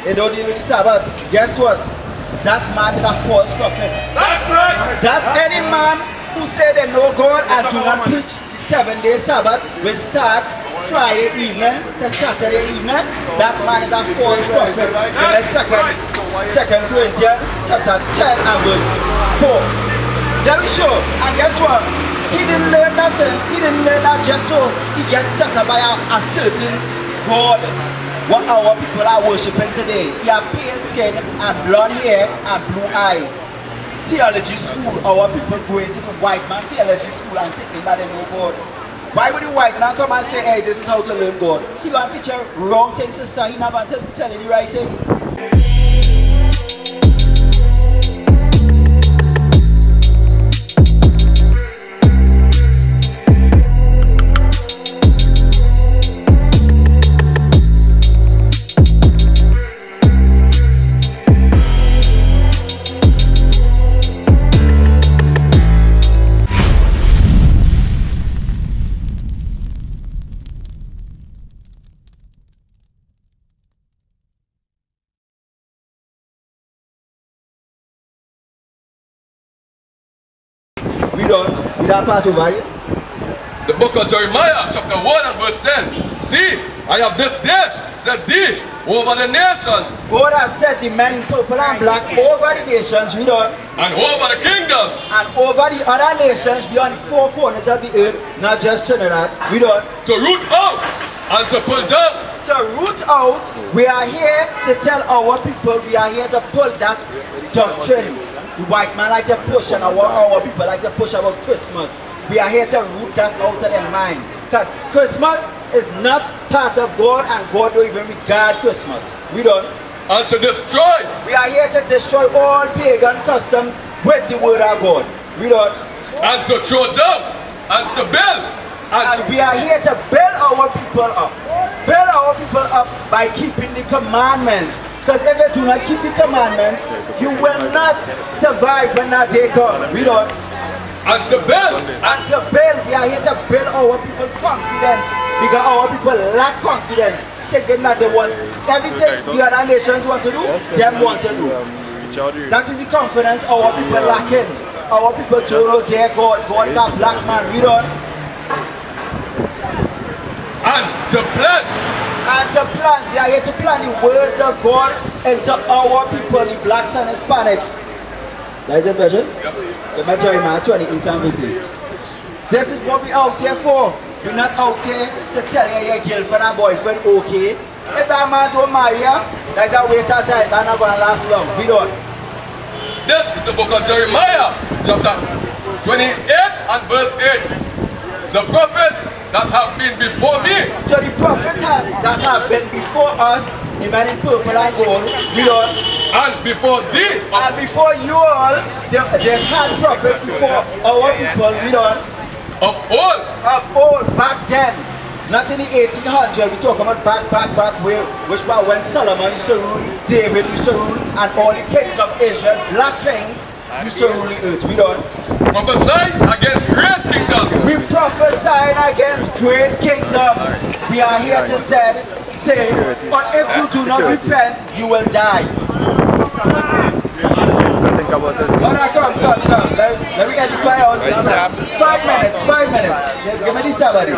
They don't deal with the Sabbath. Guess what? That man is a false prophet. That's right. That any man who say they know God and do not preach the 7-day Sabbath will start Friday evening to Saturday evening. That man is a false prophet. In the second Corinthians chapter 10 and verse 4. There we show. And guess what? He didn't learn that. He didn't learn that just so he gets set up by a certain God. What our people are worshiping today. He have pale skin and blonde hair and blue eyes. Theology school, our people going to the white man theology school and thinking that they know God. Why would the white man come and say, hey, this is how to learn God? He going to teach you wrong thing, sister. He not going to tell you the right thing. We that part over here. The book of Jeremiah, chapter 1 and verse 10. See, I have this day set thee over the nations. God has set the men in purple and black over the nations, we don't. And over the kingdoms. And over the other nations beyond the four corners of the earth, not just Trinidad, we don't. To root out and to pull down. To root out, we are here to tell our people, we are here to pull that doctrine. The white man like to push and our people like to push about Christmas. We are here to root that out of their mind. Because Christmas is not part of God and God don't even regard Christmas. We don't. And to destroy. We are here to destroy all pagan customs with the word of God. We don't. And to throw down and to build. And we are here to build our people up. Build our people up by keeping the commandments. Because if you do not keep the commandments, you will not survive when that day comes. We don't. And to build. And to build. We are here to build our people confidence. Because our people lack confidence. Thinking that they want everything the other nations want to do, them want to do. That is the confidence our people lacking. Our people don't know their God. God is a black man. We don't. And to plant. And to plant, we are here to plant the words of God into our people, the blacks and Hispanics. That is it, version? Yes. Jeremiah 28 and verse 8. This is what we out here for. We're not out here to tell you your girlfriend and boyfriend okay. If that man don't marry you, that's a waste of time. That's not going to last long. We don't. This is the book of Jeremiah, chapter 28 and verse 8. The prophets that have been before me. So the prophets that have been before us, the men in purple and gold, we don't. And before thee. And before you all, there's had prophets before our people, we don't. Of old. Of old, back then. Not in the 1800s, we talk about back where, which was when Solomon used to rule, David used to rule, and all the kings of Israel, black kings, used to rule the earth. We don't. Prophesy against great kingdoms. We prophesying against great kingdoms. We are here to say, but if you do not repent, you will die. Alright, come. Let me edify our sister. 5 minutes. Give me this somebody.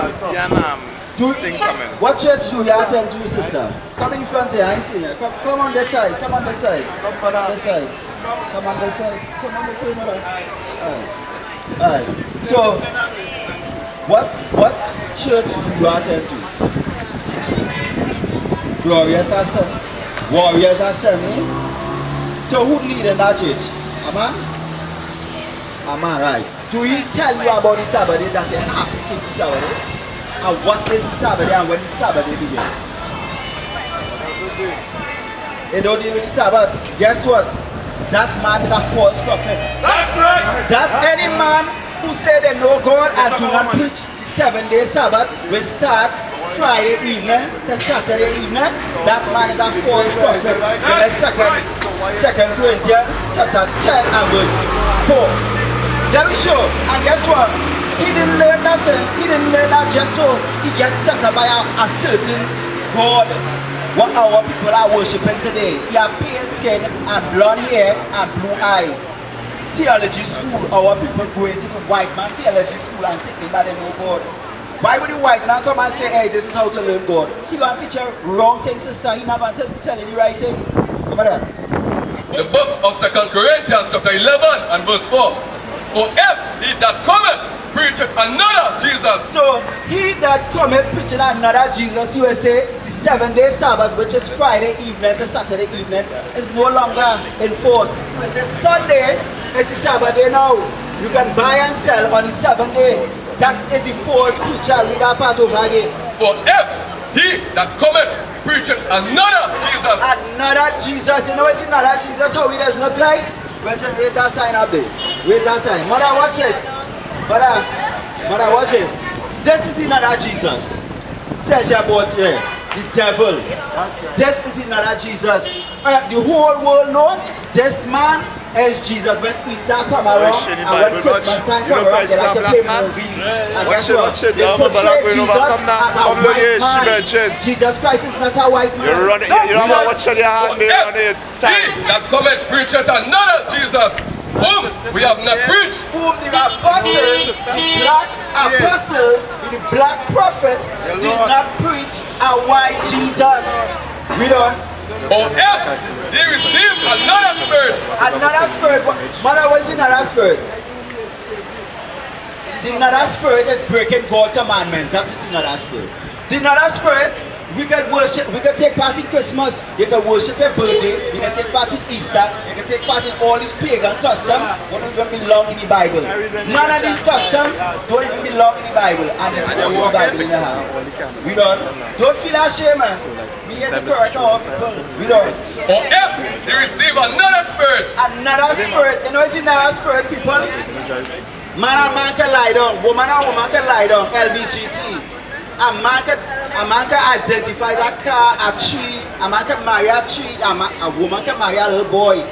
What church do you attend to, sister? Come in front here, I see you. Come on this side. Come on this side. Alright. So, what church do you attend to? Warriors Assembly. So who lead in that church? Aman, right. Do he tell you about the Sabbath day that you have to keep the Sabbath day? And what is the Sabbath day and when the Sabbath day begins? They don't deal with the Sabbath. Guess what? That man is a false prophet. That's right. That any man who say they know God and do not preach the 7-day Sabbath will start Friday evening to Saturday evening. That man is a false prophet. In the second Corinthians chapter 10 and verse 4. There we show. And guess what? He didn't learn that. He didn't learn that just so he gets set up by a certain God. what our people are worshiping today. You have pale skin and blonde hair and blue eyes. Theology school, our people going to the white man theology school and thinking that they know God. Why would the white man come and say, hey, this is how to learn God? He going to teach you wrong thing, sister. He not going to tell you the right thing. Come on there. The book of 2 Corinthians chapter 11 and verse 4. For if he that cometh preacheth another Jesus. So he that cometh preaching another Jesus, you will say the 7-day Sabbath, which is Friday evening to Saturday evening, is no longer in force. You say Sunday is the Sabbath day now. You can buy and sell on the 7th day. That is the false preacher. Read that part over again. For if he that cometh preacheth another Jesus. Another Jesus. You know it's another Jesus how he does look like? Well, raise that sign up there. Raise that sign. Mother, watch this. Mother, watch this. This is another Jesus. Says about here. The devil. This is another Jesus. The whole world knows this man is Jesus. When Easter come around and when Christmas time come around, they like to play movies. And guess what? They portray Jesus as a white man. Jesus Christ is not a white man. You don't know what your hand be on it. He that cometh preacheth another Jesus, whom we have not preached. Whom the apostles, the black apostles, the black prophets did not preach a white Jesus. We don't. Or if they receive another spirit. Another spirit. Mother, what is another spirit? The another spirit is breaking God's commandments. That is another spirit. The another spirit, we can worship, we can take part in Christmas, you can worship your birthday, you can take part in Easter, you can take part in all these pagan customs, what don't even belong in the Bible. None of these customs don't even belong in the Bible, and they don't have the Bible in the house. We don't feel ashamed, man. We here to correct our people. We don't. Or if they receive another spirit. Another spirit. You know it's another spirit, people? Man and man can lie down, woman and woman can lie down, LBGT. A man can identify a car, a tree, a man can marry a tree, a woman can marry a little boy.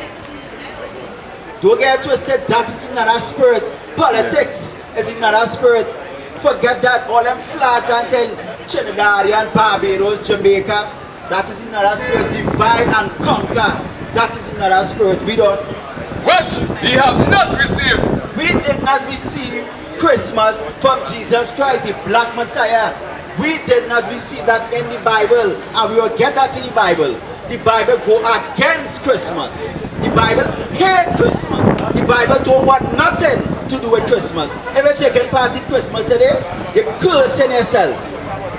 Don't get twisted, that is another spirit. Politics is another spirit. Forget that, all them flags and things, Trinidad and Barbados, Jamaica, that is another spirit. Divide and conquer, that is another spirit. We don't. Which ye have not received. We did not receive Christmas from Jesus Christ, the black Messiah. We did not receive that in the Bible, and we will get that in the Bible. The Bible go against Christmas. The Bible hate Christmas. The Bible don't want nothing to do with Christmas. If you're taking part in Christmas today, you're cursing yourself.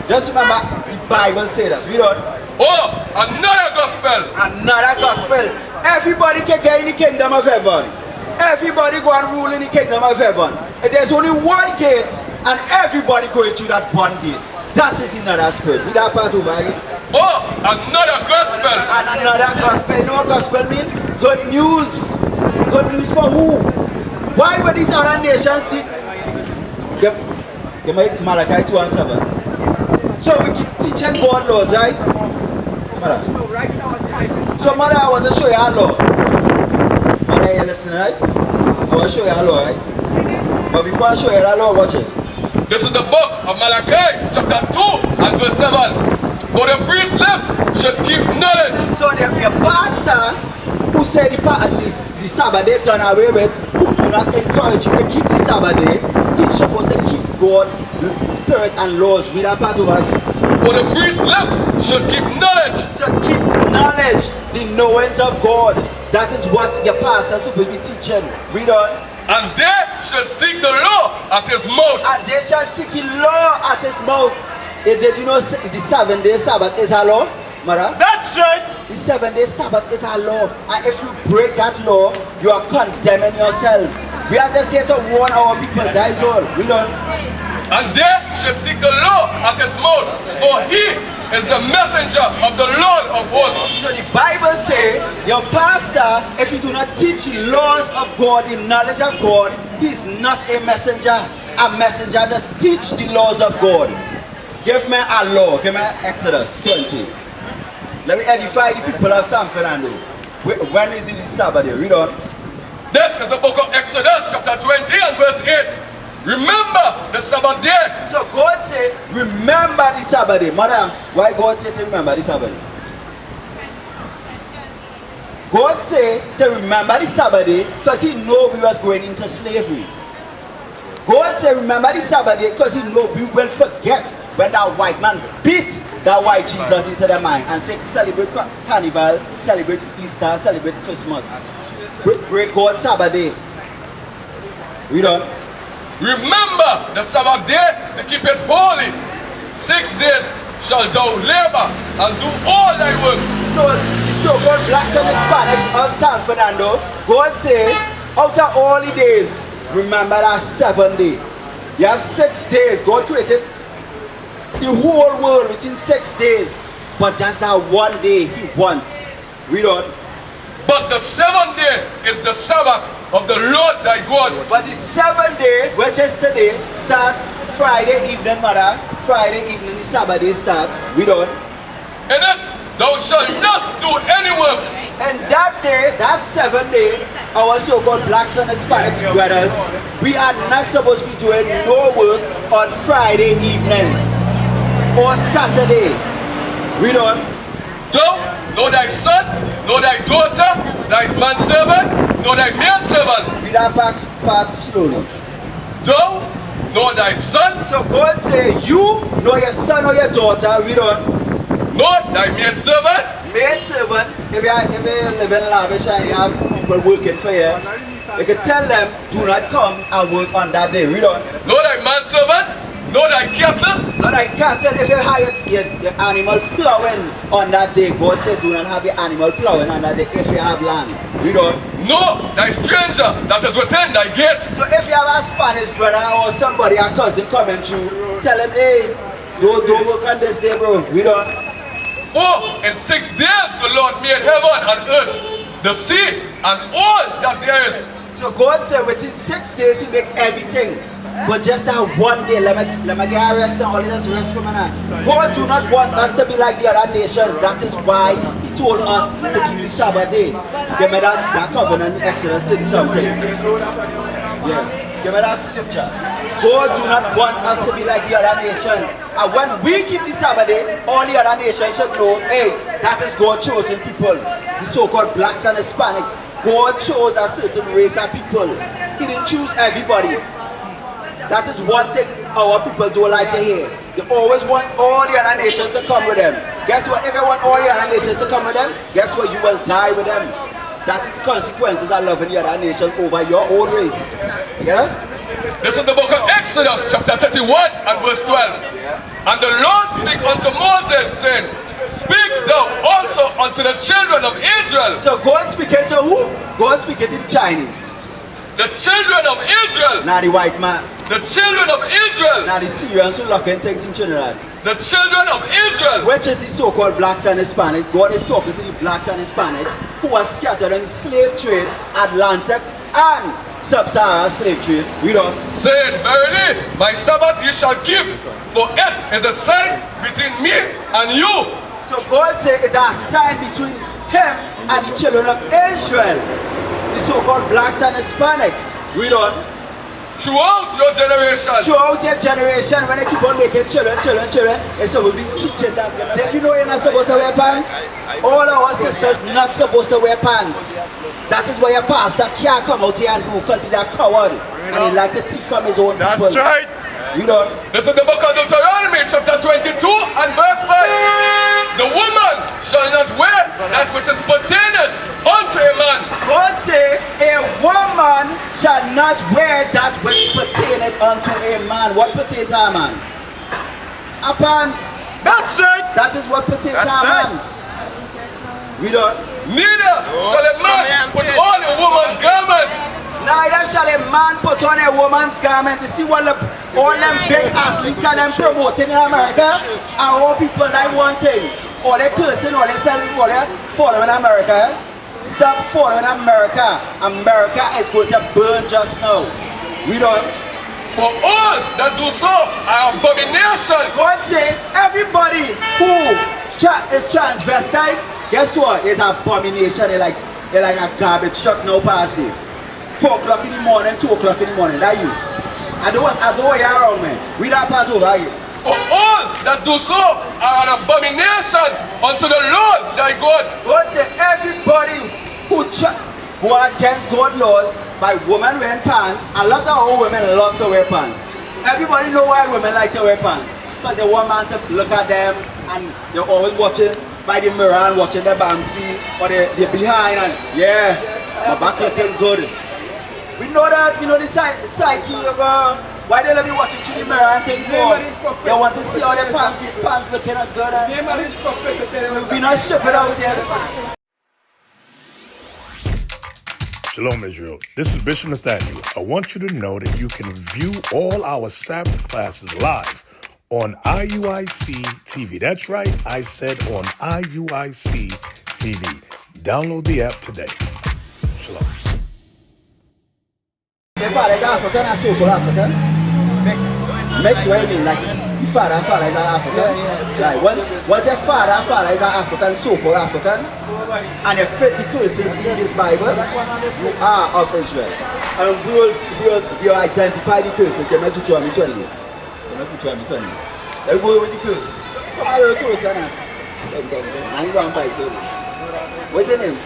Just remember, the Bible says that. We don't. Oh, another gospel. Another gospel. Everybody can get in the kingdom of heaven. Everybody go and rule in the kingdom of heaven. There's only one gate, and everybody going through that one gate. That is another spirit. With that part over again. Oh, another gospel. Another gospel. You know what gospel mean? Good news. Good news for who? Why were these other nations Give me Malachi 2 and 7. So we keep teaching God laws, right? Mother. So mother, I want to show you our law. Mother, you listening, right? I want to show you our law, right? But before I show you our law, watch this. This is the book of Malachi, chapter 2 and verse 7. For the priest's lips should keep knowledge. So the pastor who said the Sabbath day done away with, who do not encourage you to keep the Sabbath day, he's supposed to keep God, spirit and laws. With that part over here. For the priest's lips should keep knowledge. To keep knowledge, the knowings of God. That is what your pastor is supposed to be teaching. Read on. And they should seek the law at his mouth. And they shall seek the law at his mouth. Did you know the 7-day Sabbath is a law, mother? That's right. The 7-day Sabbath is a law. And if you break that law, you are condemning yourself. We are just here to warn our people, that is all. We don't. And they should seek the law at his mouth, for he is the messenger of the Lord of hosts. So the Bible says, your pastor, if you do not teach the laws of God, the knowledge of God, he's not a messenger. A messenger does teach the laws of God. Give me a law. Give me Exodus 20. Let me edify the people of San Fernando. When is it the Sabbath day? Read on. This is the book of Exodus, chapter 20 and verse 8. Remember the Sabbath day. So God said, remember the Sabbath day. Mother, why God said to remember the Sabbath day? God say to remember the Sabbath day because he know we was going into slavery. God say remember the Sabbath day because he know we will forget when that white man beat that white Jesus into their mind and say celebrate carnival, celebrate Easter, celebrate Christmas. Break God's Sabbath day. We done. Remember the Sabbath day to keep it holy. 6 days shall thou labor and do all thy work. So the so-called blacks and Hispanics of San Fernando, God say, out of all the days, remember that 7th day. You have 6 days. God created the whole world within 6 days. But just that 1 day he wants. Read on. But the 7th day is the Sabbath of the Lord thy God. But the 7th day, which is today, start Friday evening, mother. Friday evening, the Sabbath day start. Read on. And then thou shalt not do any work. And that day, that 7th day, our so-called blacks and Hispanics brothers, we are not supposed to be doing no work on Friday evenings or Saturday. Read on. Thou, nor thy son, nor thy daughter, thy manservant, nor thy maidservant. Read that part slowly. Thou, nor thy son, So God say, you, nor your son or your daughter, read on, nor thy maidservant, maidservant, if you live in lavish and you have people working for you, you can tell them, do not come and work on that day. Read on. nor thy manservant, nor thy cattle, Not like cattle, if you hire your animal plowing on that day, God said do not have your animal plowing on that day if you have land. Read on. nor thy stranger that is within thy gates. So if you have a Spanish brother or somebody, a cousin coming through, tell him, hey, don't work on this day, bro. Read on. For in 6 days the Lord made heaven and earth, the sea, and all that there is. So God said within 6 days he make everything. But just that 1 day, let me get a rest and all just rest from now. God do not want us to be like the other nations. That is why he told us to keep the Sabbath day. Give me that covenant in Exodus 30 something. Yeah. Give me that scripture. God do not want us to be like the other nations. And when we keep the Sabbath day, all the other nations should know, hey, that is God chosen people. The so-called blacks and Hispanics. God chose a certain race of people. He didn't choose everybody. That is one thing our people don't like to hear. They always want all the other nations to come with them. Guess what? If you want all the other nations to come with them, guess what? You will die with them. That is the consequences of loving the other nation over your own race. You get it? This is the book of Exodus, chapter 31 and verse 12. And the Lord spake unto Moses, saying, Speak thou also unto the children of Israel. So God speaking to who? God speaking to the Chinese. The children of Israel. Not the white man. The children of Israel. Not the Syrians who locking things in Trinidad. The children of Israel. Which is the so-called blacks and Hispanics. God is talking to the blacks and Hispanics who are scattered in the slave trade, Atlantic and Sub-Saharan slave trade. Read on. Saying, Verily, my Sabbath ye shall keep, for it is a sign between me and you. So God says it's a sign between him and the children of Israel. The so-called blacks and Hispanics. Read on. Throughout your generation. Throughout your generation, when they keep on making children, it's supposed to be teaching them. Did you know you're not supposed to wear pants? All our sisters not supposed to wear pants. That is why your pastor can't come out here and do, because he's a coward. And he like to teach from his own people. That's right. You know. This is the book of Deuteronomy, chapter 22 and verse 5. The woman shall not wear that which is pertained unto a man. God say a woman shall not wear that which pertaineth unto a man. What pertains to a man? A pants. That's it. That is what pertains to a That's man. We don't. Neither shall a man put on a woman's garment. Neither shall a man put on a woman's garment. You see what all them big athletes and them promoting in America? And all people like one thing. All they cursing, all they selling, all they following America. Stop following America. America is going to burn just now. We don't. For all that do so are abomination. God say everybody who is transvestites, guess what? It's an abomination. They're like a garbage truck now past it. 4 o'clock in the morning, 2 o'clock in the morning. That you. I don't want you around, man. Read that part over here. For all that do so are an abomination unto the Lord thy God. God say everybody go against God's laws by women wearing pants. A lot of old women love to wear pants. Everybody know why women like to wear pants. Because they want man to look at them and they're always watching by the mirror and watching their bouncy or they're behind and yeah, my back looking good. We know that, we know the psyche of why they let me watching through the mirror and think for. They want to see how their pants looking good. We're not stripping out here. Shalom, Israel. This is Bishop Nathaniel. I want you to know that you can view all our Sabbath classes live on IUIC TV. That's right, I said on IUIC TV. Download the app today. Shalom. Their father is African and so-called African. Mixed, what do you mean? Like, your father is African? Like, was their father is African, so-called African? And they fit the curses in this Bible, you are of Israel. And we'll identify the curses. They might Deuteronomy 28. Let me go with the curses. Come on, the curses now. I'm going to bite you. What's your name?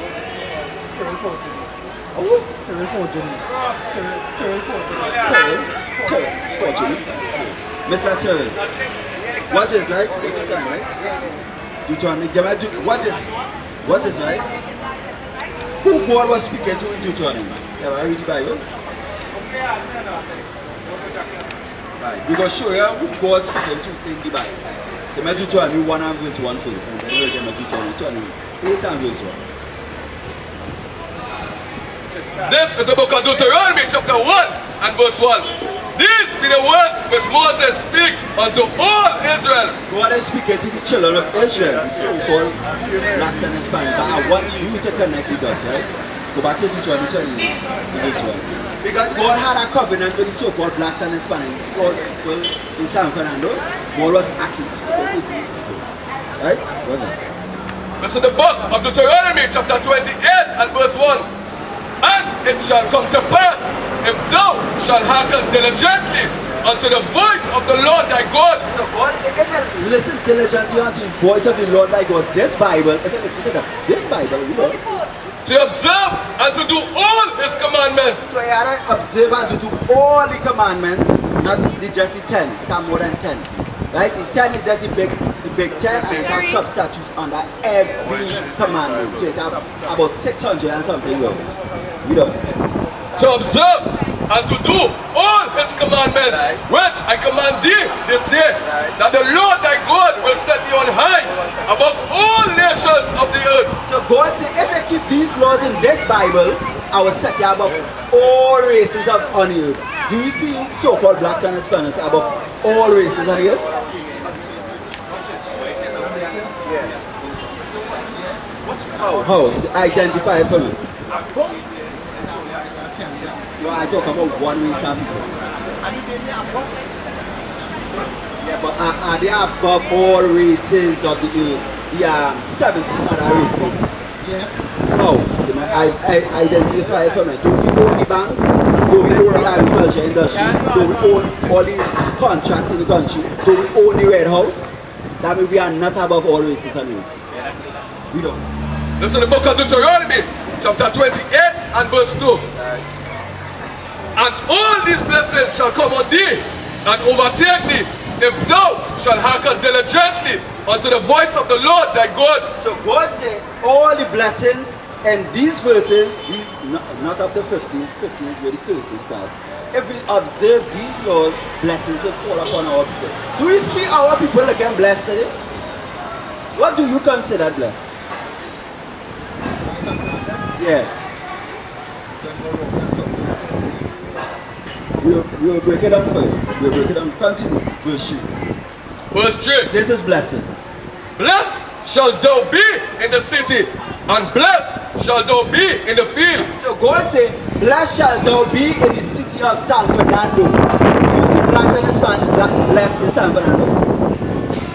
Oh, Terry. Mr. Terry. Watch this, right? Watch this, right? Deuteronomy. What is right? Who God was speaking to in Deuteronomy? Have I read the Bible? Right. We're going to show you who God speaking to in the Bible. The Deuteronomy 1 and verse 1 first. And then we'll get Deuteronomy 8 and verse 1. This is the book of Deuteronomy chapter 1 and verse 1. These be the words which Moses speak unto all Israel. God is speaking to the children of Israel, the so-called blacks and Hispanics. But I want you to connect the dots, right? Go back to Deuteronomy 28 in this one. Because God had a covenant with the so-called blacks and Hispanics. God, well, in San Fernando, God was actually speaking with these people. Right? What's this? This is the book of Deuteronomy chapter 28 and verse 1. And it shall come to pass, if thou shalt hearken diligently unto the voice of the Lord thy God. So God said, if you listen diligently unto the voice of the Lord thy God, this Bible, if you listen to this Bible, you know, to observe and to do all his commandments. So you have to observe and to do all the commandments, not just the 10, it has more than 10. Right? The 10 is just the big 10 and it has substitutes under every commandment. So it has about 600 and something words. You know. To observe and to do all his commandments, which I command thee this day, that the Lord thy God will set thee on high above all nations of the earth. So God said, if you keep these laws in this Bible, I will set you above all races on the earth. Do you see so-called blacks and Hispanics above all races on the earth? How? Identify it for me. I talk about one race of people. Yeah, but are they above all races of the earth? There are 17 other races. Yeah. How? I identify it for me. Do we own the banks? Do we own the agriculture industry? Do we own all the contracts in the country? Do we own the Red House? That means we are not above all races on earth. We don't. This is the book of Deuteronomy, chapter 28 and verse 2. And all these blessings shall come on thee and overtake thee, if thou shalt hearken diligently unto the voice of the Lord thy God. So God said all the blessings and these verses, these not up to 15 is where the curses start. If we observe these laws, blessings will fall upon our people. Do we see our people again blessed today? What do you consider blessed? Yeah. We'll break it down for you. We'll break it down. Continue. Verse 3. Verse 3. This is blessings. Blessed shalt thou be in the city, and blessed shalt thou be in the field. So God said, blessed shalt thou be in the city of San Fernando. Do you see blacks and Hispanics blessed in San Fernando?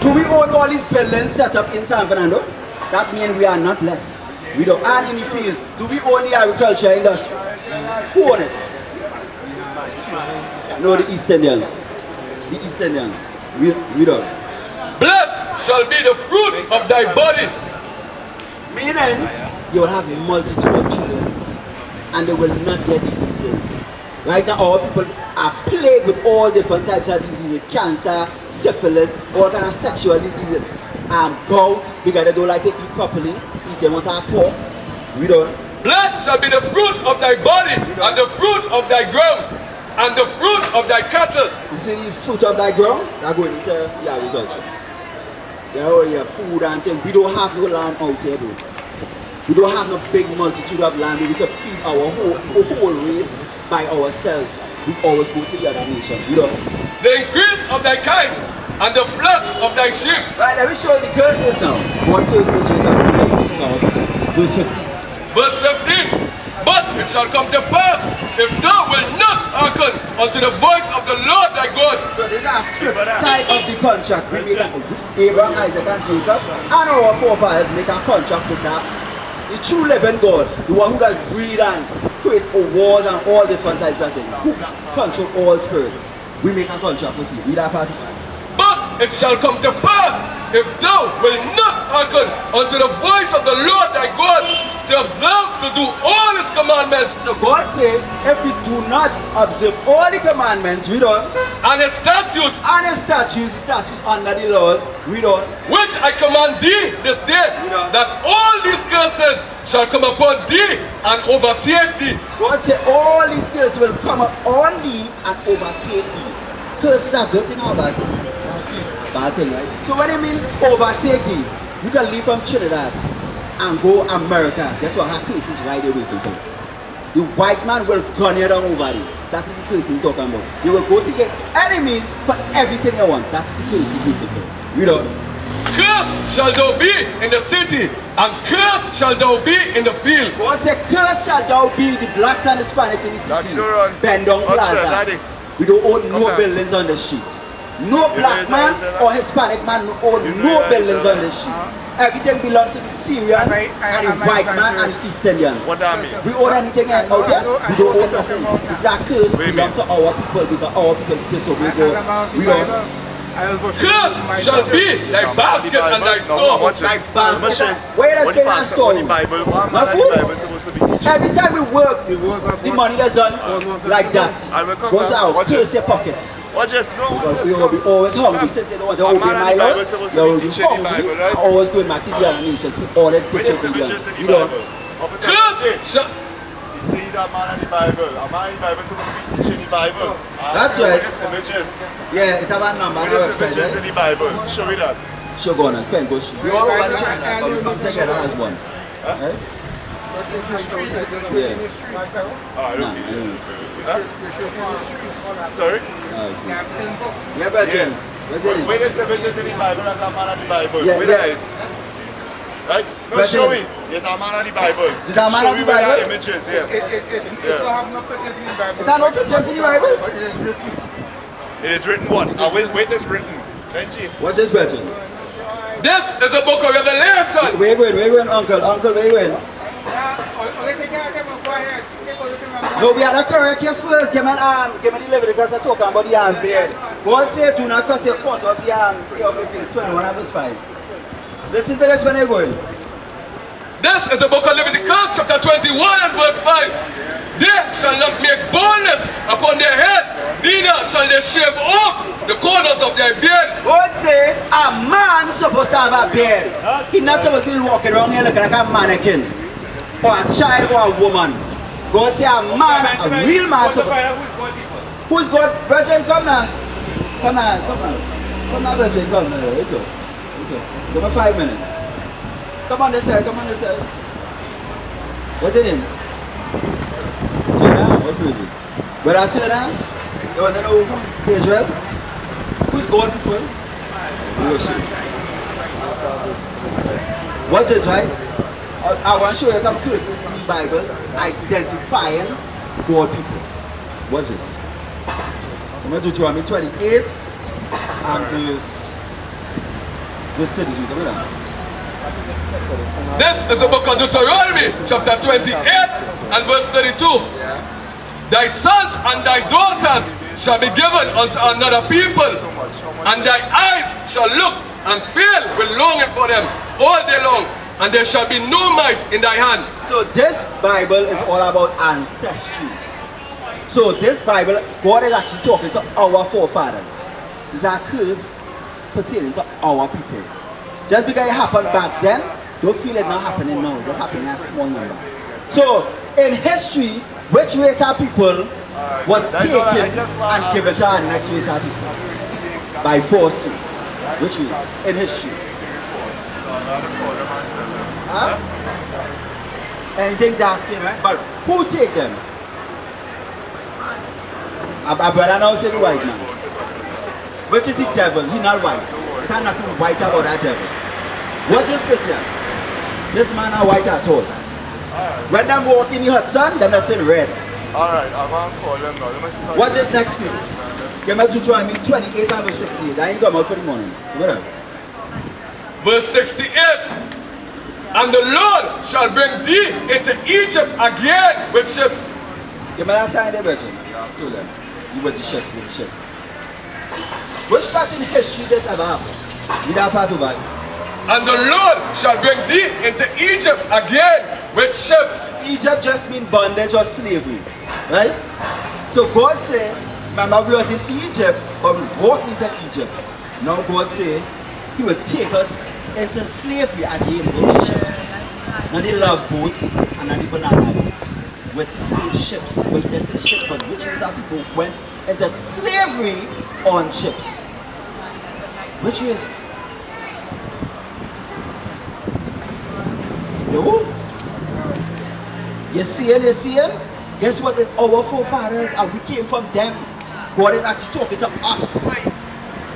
Do we own all these buildings set up in San Fernando? That means we are not blessed. We don't. And in the fields, do we own the agriculture industry? Who own it? No, the East Indians. The East Indians. We don't. Blessed shall be the fruit of thy body. Meaning, you will have multitude of children, and they will not get diseases. Right now, our people are plagued with all different types of diseases: cancer, syphilis, all kind of sexual diseases, gout, because they don't like to eat properly, eat them once are pork. We don't. Blessed shall be the fruit of thy body, and the fruit of thy ground, and the fruit of thy cattle. You see the fruit of thy ground? They're going into the agriculture. They're food and things. We don't have no land out here, bro. We don't have no big multitude of land where we can feed our whole race by ourselves. We always go to the other nation. You know? The increase of thy kind, and the flocks of thy sheep. Right, let me show you the curses now. What curses is that? Verse 15. Verse 15. But it shall come to pass, if thou wilt not hearken unto the voice of the Lord thy God. So this is a flip side of the contract. We made Abraham, Isaac, and Jacob, and our forefathers make a contract with that. The true living God, the one who does breed and create wars and all different types of things, who control all spirits. We make a contract with you. Read that part. But it shall come to pass, if thou wilt not hearken unto the voice of the Lord thy God, to observe to do all his commandments. So God said, if we do not observe all the commandments, we don't. And his statutes. And his statutes, the statutes under the laws, we don't. Which I command thee this day, that all these curses shall come upon thee and overtake thee. God said, all these curses will come up on thee and overtake thee. Curses are good thing or bad thing? Bad thing, right? So what do you mean overtake thee? You can leave from Trinidad and go America. Guess what? Her curse is right there waiting for you. The white man will gun you down over you. That is the curse he's talking about. You will go to get enemies for everything you want. That is the curse he's waiting for. Read on. Cursed shall thou be in the city, and cursed shall thou be in the field. God said, cursed shall thou be, the blacks and the Hispanics in the city. Bend down plaza. We don't own no buildings on the street. No black man or Hispanic man own no buildings on the street. Everything belongs to the Syrians and the white man and the East Indians. What that mean? We own anything out here, we don't own nothing. It's a curse belongs to our people because our people disobey God. We don't. Cursed shall be thy basket and thy store. Thy basket. Where does been a store? My food? Every time we work, the money that's done like that goes out, curse your pocket. We will be always hungry. Since they don't want to obey my laws, they will be hungry. Always going back to the other nations, all the disobedience. You know? Cursed shall... He says he's a man in the Bible. A man in the Bible is supposed to be teaching the Bible. That's right. Witness images. Yeah, it's about number. Witness images in the Bible. Show me that. Show go on and pen go shoot. We all over the channel, but we come together as one. Right? Yeah. Sorry? Yeah, brethren. What's it? Witness images in the Bible as a man in the Bible. Yeah, Witness. Right? No, show me. There's a man in the Bible. There's a man in the Bible? Show me images here. It have no pictures in the Bible. It have no pictures in the Bible? It is written what? Wait is written. Benji. What's this, brethren? This is a book of Revelation. Where you going, uncle? Uncle, where you going? No, we had to correct you first. Give me the Leviticus. I'm talking about the arm beard. God said, do not cut your foot off the arm of the field. 21 verse 5. Listen to this when you're going. This is the book of Leviticus, chapter 21 and verse 5. They shall not make baldness upon their head, neither shall they shave off the corners of their beard. God say a man supposed to have a beard. He's not supposed to be walking around here looking like a mannequin, or a child, or a woman. God say a man, a real man. Who's God? Virgin, come now. Come now, come now. Come now, Virgin, come now. Give me 5 minutes. Come on this side, come on this side. What's it in? Turn down, what is it? When I turn down, you want to know who's Israel? Who's God people? Worship. What is right? I want to show you some curses in the Bible identifying God people. Watch this. I'm going to do Deuteronomy 28 and verse 32. Come on. This is the book of Deuteronomy, chapter 28 and verse 32. Thy sons and thy daughters shall be given unto another people, and thy eyes shall look and feel with longing for them all day long. and there shall be no might in thy hand. So this Bible is all about ancestry. So this Bible, God is actually talking to our forefathers. It's a curse pertaining to our people. Just because it happened back then, don't feel it not happening now. It's happening in a small number. So in history, which race of people was taken and given to our next race of people? By force. Which race? In history. Huh? Anything dark skin, right? But who take them? A brother now say the white man. Which is the devil? He not white. You can't nothing white about that devil. What is picture? This man not white at all. When them walk in the Hudson, them are still red. Alright, I'm going to call them now. What is next case? Give me Deuteronomy 28 and verse 68. I ain't come out for the morning. Whatever. Verse 68. And the Lord shall bring thee into Egypt again with ships. Give me that sign there, Virgin. So then, you with the ships, with the ships. Which part in history this ever happened? You that part over it. And the Lord shall bring thee into Egypt again with ships. Egypt just means bondage or slavery, right? So God said, remember we was in Egypt, but we walked into Egypt. Now God said, He will take us into slavery again with ships. Not the love boat and not the banana boat. With slave ships, with this ship, but which means that people went into slavery on ships. Which is the who? You see it? Guess what? It's our forefathers and we came from them. God is actually talking to us.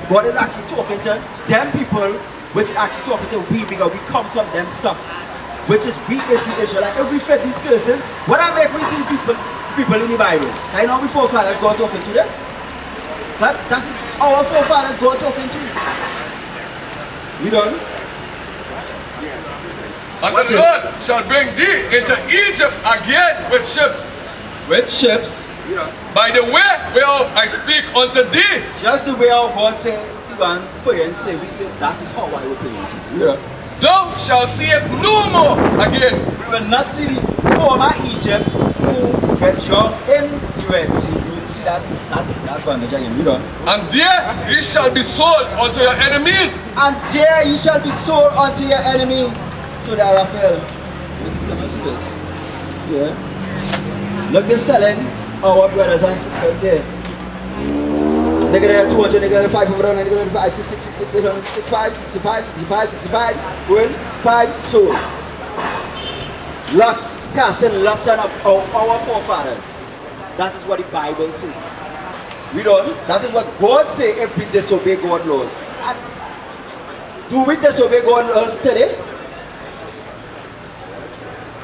God is actually talking to them people, which is actually talking to we because we come from them stuff. Which is we is the Israelites. If we fed these curses, what I make we think people in the Bible? I know our forefathers God talking to them. That is our forefathers God talking to. We done? And the Lord shall bring thee into Egypt again with ships. With ships. By the way whereof I speak unto thee. Just the way our God said, you can put you in slavery. He said, that is how I will put you in slavery. Thou shalt see it no more again. We will not see the former Egypt who get drowned in the Red Sea. We will see that bondage again. And there ye shall be sold unto your enemies. And there ye shall be sold unto your enemies. So that Raphael, look at this. Yeah. Look, they're selling our brothers and sisters here. They get 200, they get 500, they get 5, 6, 6, 6, 65, 65, 65, 65, going 5 sold. Lots, casting lots on our forefathers. That is what the Bible says. We don't. That is what God says if we disobey God's laws. And do we disobey God's laws today?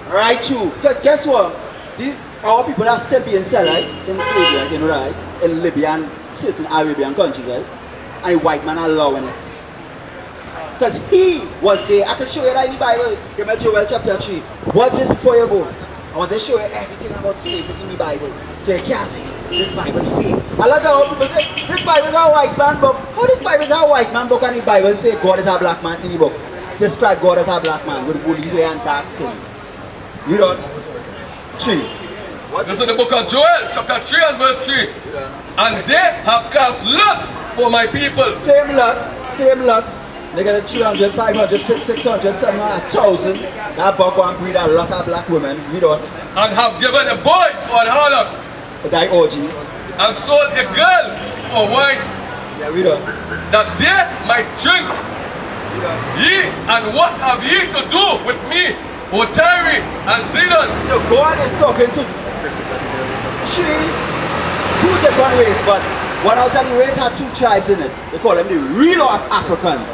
Right, true. Because guess what? These our people are still being sold, right? In slavery, you know, right? In Libya and certain Arabian countries, right? And the white man allowing it. Because he was there. I can show you that in the Bible. Give me Joel chapter 3. Watch this before you go. I want to show you everything about slavery in the Bible. So you can't see this Bible fake. A lot of people say, this Bible is a white man book. How this Bible is a white man book and the Bible say God is a black man in the book? Describe God as a black man with woolly hair and dark skin. You don't? 3. This is the book of Joel, chapter 3 and verse 3. And they have cast lots for my people. Same lots. They get 300, 500, 600, 700, 1,000. That book will breed a lot of black women. You don't? And have given a boy for an harlot. Die orgies. And sold a girl for wine. Yeah, we don't. That they might drink. Ye, and what have ye to do with me, O Tyre and Zidon? So God is talking to 2 different races, but one out of the race had 2 tribes in it. They call them the real Africans.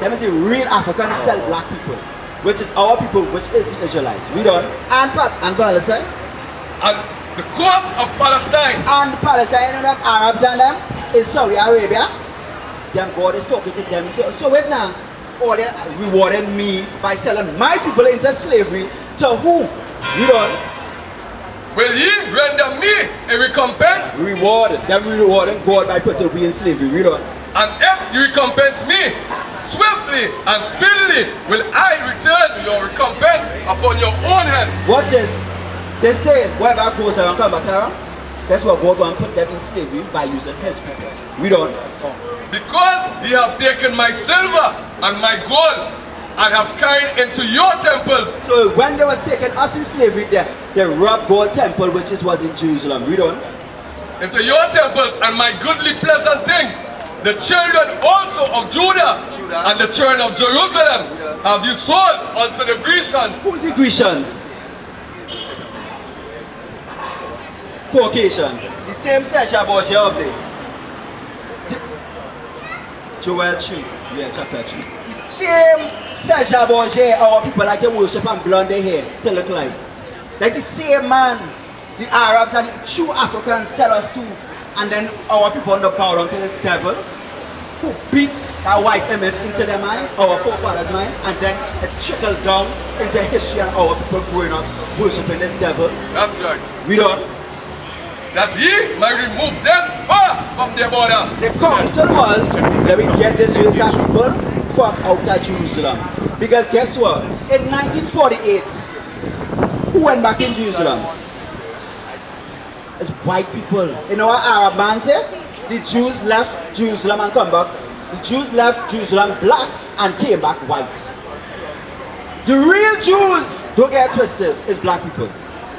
That means the real Africans sell black people, which is our people, which is the Israelites. We don't. And Palestine. And the coast of Palestine. And Palestine and them Arabs and them in Saudi Arabia. Them God is talking to them. So wait now. Or they're rewarding me by selling my people into slavery to who? You don't. Will ye render me a recompense? Rewarding. Them rewarding God by putting we in slavery. We don't. And if you recompense me, swiftly and speedily will I return your recompense upon your own head. Watch this. They say whoever goes around come back around, that's what God going to put them in slavery by using his people. We don't. Because ye have taken my silver and my gold and have carried into your temples. So when they was taking us in slavery, they robbed God's temple, which was in Jerusalem. Read on. Into your temples and my goodly pleasant things. The children also of Judah and the children of Jerusalem have you sold unto the Grecians. Who's the Grecians? Caucasians. The same section about here up there. Joel 3, yeah, chapter 3. The same section about here, our people like to worship and blonde their hair to look like. That's the same man the Arabs and the true Africans sell us to, and then our people end up power to this devil who beat that white image into their mind, our forefathers' mind, and then it trickled down into history and our people growing up worshiping this devil. That's right. We don't. That ye might remove them far from their border. The council was that we get this race of people from out of Jerusalem. Because guess what? In 1948, who went back in Jerusalem? It's white people. You know what Arab man said? The Jews left Jerusalem and come back. The Jews left Jerusalem black and came back white. The real Jews, don't get twisted, is black people.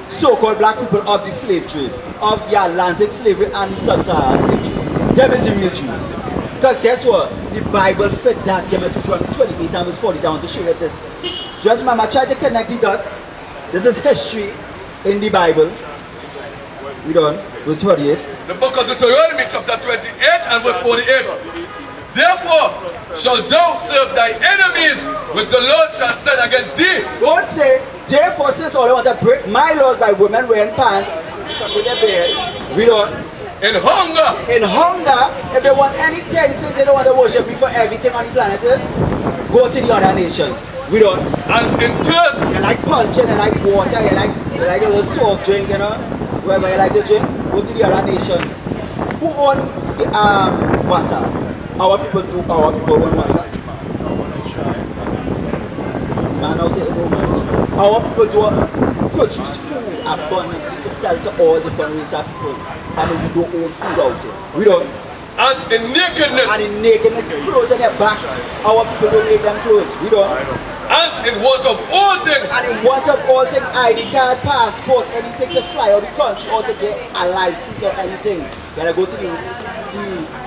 So-called black people of the slave trade, of the Atlantic slavery and the sub-Saharan slave trade. Them is the real Jews. Because guess what? The Bible fit that. Give me Deuteronomy 28 and verse 40 down to show you this. Just remember, try to connect the dots. This is history in the Bible. We done. Verse 48. The book of Deuteronomy chapter 28 and verse 48. Therefore shall thou serve thy enemies which the Lord shall send against thee. God say, therefore since all they want to break my laws by women wearing pants, touching their beard, we don't. In hunger. In hunger, if they want anything, since they don't want to worship me for everything on the planet, go to the other nations. We don't. And in thirst. You like punching, you like water, you like a little soft drink, you know. Wherever you like to drink, go to the other nations. Who own the Wasa? Our people do, our people own Wasa. Man, I'll say our people do produce food abundantly to sell to all different races of people. I mean, we don't own food out here. We don't. And in nakedness. And in nakedness, clothes on their back. Our people don't make them clothes. We don't. And in want of all things. And in want of all things, ID card, passport, anything to fly out the country or to get a license or anything. You gotta go to the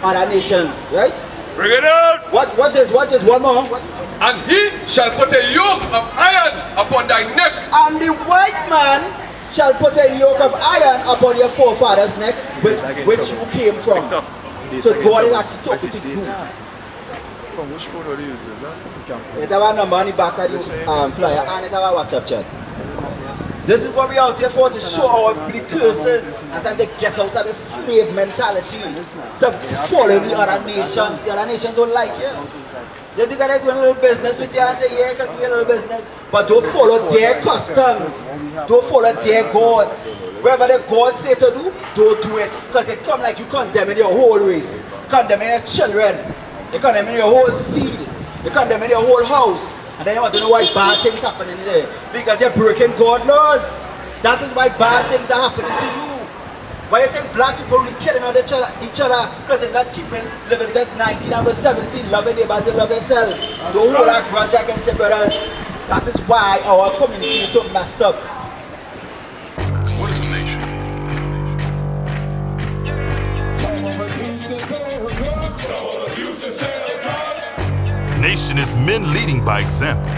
other nations, right? Bring it out! What is one more? What? And he shall put a yoke of iron upon thy neck. And the white man shall put a yoke of iron upon your forefather's neck, which you came from. So God is actually talking to you. From which phone are you using? It have a number on the back of the flyer and it have a WhatsApp chat. This is what we out here for, to show our the curses and then they get out of the slave mentality. Stop following the other nations. The other nations don't like you. Just because they're doing a little business with you and say, yeah, you can do a little business. But don't follow their customs. Don't follow their gods. Whatever the gods say to do, don't do it. Because it come like you condemning your whole race. Condemning your children. You condemning your whole seed. You condemning your whole house. And then you want to know why bad things happening there. Because you're breaking God laws. That is why bad things are happening to you. Why you think black people will be killing on each other? Because they're not keeping Leviticus 19 and verse 17, love your neighbor as you love yourself. Don't hold a grudge against your brothers. That is why our community is so messed up. What is a nation? Nation is men leading by example.